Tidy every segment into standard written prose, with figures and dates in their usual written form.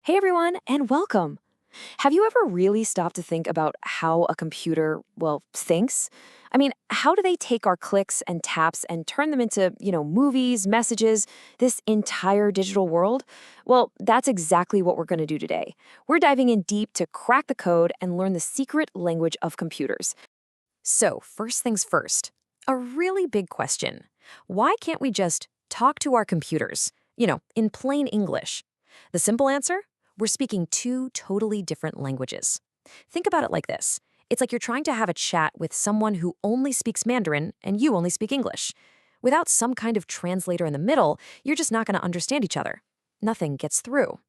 Hey everyone, and welcome. Have you ever really stopped to think about how a computer, well, thinks? I mean, how do they take our clicks and taps and turn them into, movies, messages, this entire digital world? Well, that's exactly what we're going to do today. We're diving in deep to crack the code and learn the secret language of computers. So, first things first, a really big question. Why can't we just talk to our computers? In plain English. The simple answer? We're speaking two totally different languages. Think about it like this. It's like you're trying to have a chat with someone who only speaks Mandarin and you only speak English. Without some kind of translator in the middle, you're just not going to understand each other. Nothing gets through.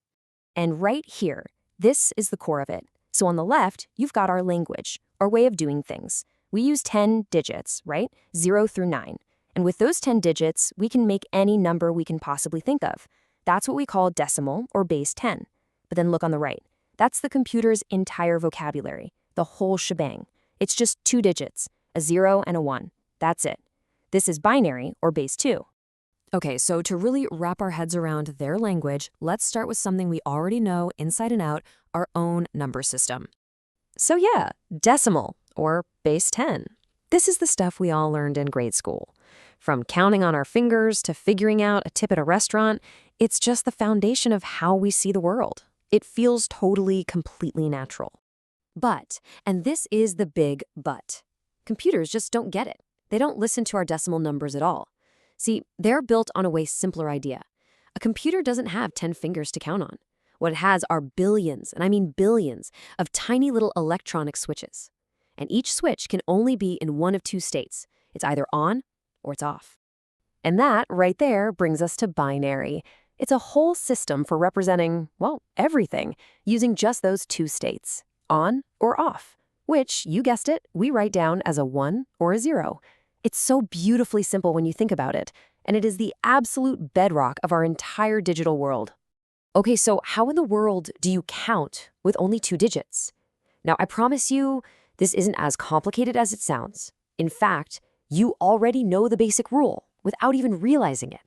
And right here, this is the core of it. So on the left, you've got our language, our way of doing things. We use 10 digits, right? 0 through 9. And with those 10 digits, we can make any number we can possibly think of. That's what we call decimal or base 10. But then look on the right. That's the computer's entire vocabulary, the whole shebang. It's just two digits, a 0 and a 1. That's it. This is binary or base 2. Okay, so to really wrap our heads around their language, let's start with something we already know inside and out, our own number system. So yeah, decimal or base 10. This is the stuff we all learned in grade school. From counting on our fingers to figuring out a tip at a restaurant, it's just the foundation of how we see the world. It feels totally, completely natural. But, and this is the big but, computers just don't get it. They don't listen to our decimal numbers at all. See, they're built on a way simpler idea. A computer doesn't have 10 fingers to count on. What it has are billions, and I mean billions, of tiny little electronic switches. And each switch can only be in one of two states. It's either on or it's off. And that, right there, brings us to binary. It's a whole system for representing, well, everything, using just those two states, on or off, which, you guessed it, we write down as a 1 or a 0. It's so beautifully simple when you think about it, and it is the absolute bedrock of our entire digital world. Okay, so how in the world do you count with only two digits? Now, I promise you, this isn't as complicated as it sounds. In fact, you already know the basic rule without even realizing it.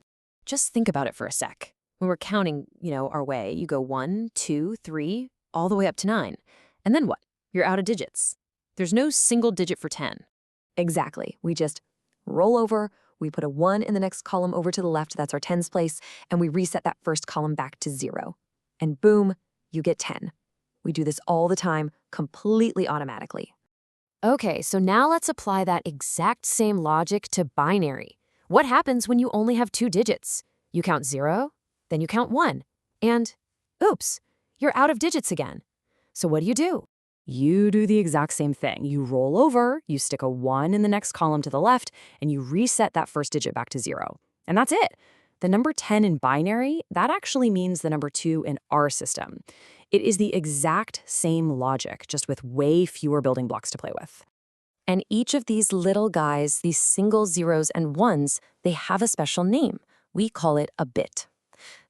Just think about it for a sec. When we're counting, our way, you go 1, 2, 3, all the way up to 9. And then what? You're out of digits. There's no single digit for 10. Exactly. We just roll over, we put a 1 in the next column over to the left, that's our tens place, and we reset that first column back to 0. And boom, you get 10. We do this all the time, completely automatically. Okay, so now let's apply that exact same logic to binary. What happens when you only have two digits? You count 0, then you count 1, and oops, you're out of digits again. So what do? You do the exact same thing. You roll over, you stick a 1 in the next column to the left, and you reset that first digit back to 0. And that's it. The number 10 in binary, that actually means the number 2 in our system. It is the exact same logic, just with way fewer building blocks to play with. And each of these little guys, these single zeros and ones, they have a special name. We call it a bit.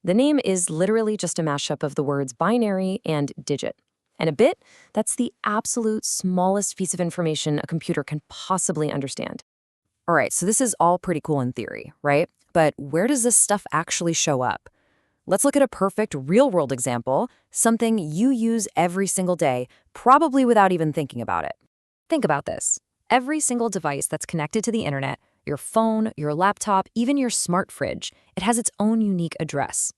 The name is literally just a mashup of the words binary and digit. And a bit, that's the absolute smallest piece of information a computer can possibly understand. All right, so this is all pretty cool in theory, right? But where does this stuff actually show up? Let's look at a perfect real-world example, something you use every single day, probably without even thinking about it. Think about this. Every single device that's connected to the internet, your phone, your laptop, even your smart fridge, it has its own unique address.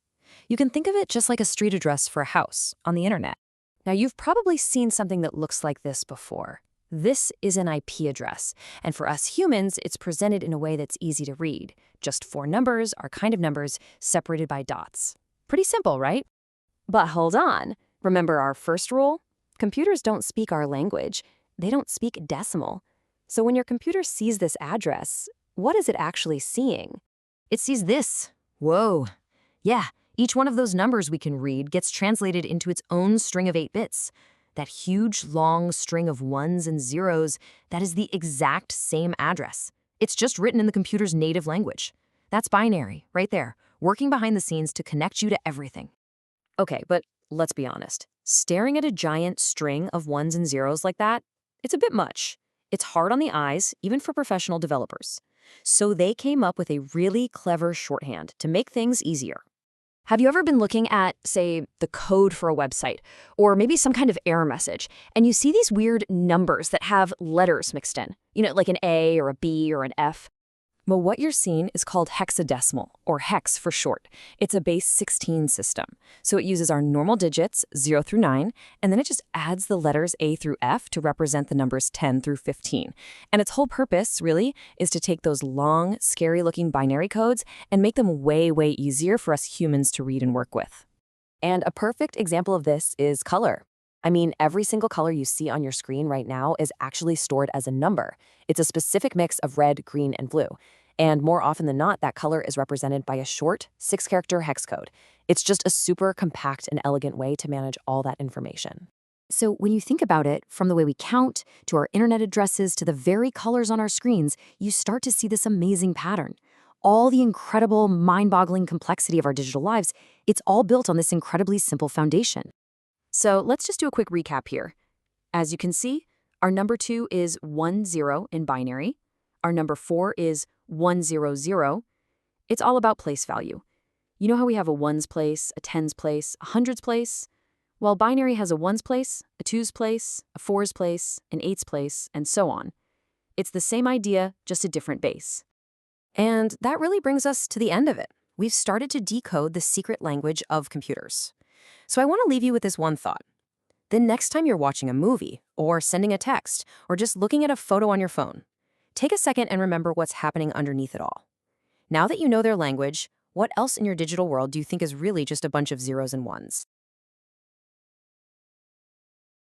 You can think of it just like a street address for a house on the internet. Now, you've probably seen something that looks like this before. This is an IP address, and for us humans, it's presented in a way that's easy to read. Just 4 numbers are kind of numbers separated by dots. Pretty simple, right? But hold on. Remember our first rule? Computers don't speak our language. They don't speak decimal. So when your computer sees this address, what is it actually seeing? It sees this. Whoa. Yeah, each one of those numbers we can read gets translated into its own string of 8 bits. That huge, long string of ones and zeros, that is the exact same address. It's just written in the computer's native language. That's binary, right there, working behind the scenes to connect you to everything. Okay, but let's be honest. Staring at a giant string of ones and zeros like that, it's a bit much. It's hard on the eyes, even for professional developers. So they came up with a really clever shorthand to make things easier. Have you ever been looking at, say, the code for a website, or maybe some kind of error message, and you see these weird numbers that have letters mixed in? Like an A or a B or an F? Well, what you're seeing is called hexadecimal, or hex for short. It's a base 16 system. So it uses our normal digits, 0 through 9, and then it just adds the letters A through F to represent the numbers 10 through 15. And its whole purpose, really, is to take those long, scary-looking binary codes and make them way, way easier for us humans to read and work with. And a perfect example of this is color. I mean, every single color you see on your screen right now is actually stored as a number. It's a specific mix of red, green, and blue. And more often than not, that color is represented by a short, 6-character hex code. It's just a super compact and elegant way to manage all that information. So when you think about it, from the way we count, to our internet addresses, to the very colors on our screens, you start to see this amazing pattern. All the incredible, mind-boggling complexity of our digital lives, it's all built on this incredibly simple foundation. So let's just do a quick recap here. As you can see, our number 2 is 1, 0 in binary. Our number 4 is 1, 0, 0. It's all about place value. You know how we have a ones place, a tens place, a hundreds place? Well, binary has a ones place, a twos place, a fours place, an eights place, and so on. It's the same idea, just a different base. And that really brings us to the end of it. We've started to decode the secret language of computers. So I want to leave you with this one thought. The next time you're watching a movie, or sending a text, or just looking at a photo on your phone, take a second and remember what's happening underneath it all. Now that you know their language, what else in your digital world do you think is really just a bunch of zeros and ones?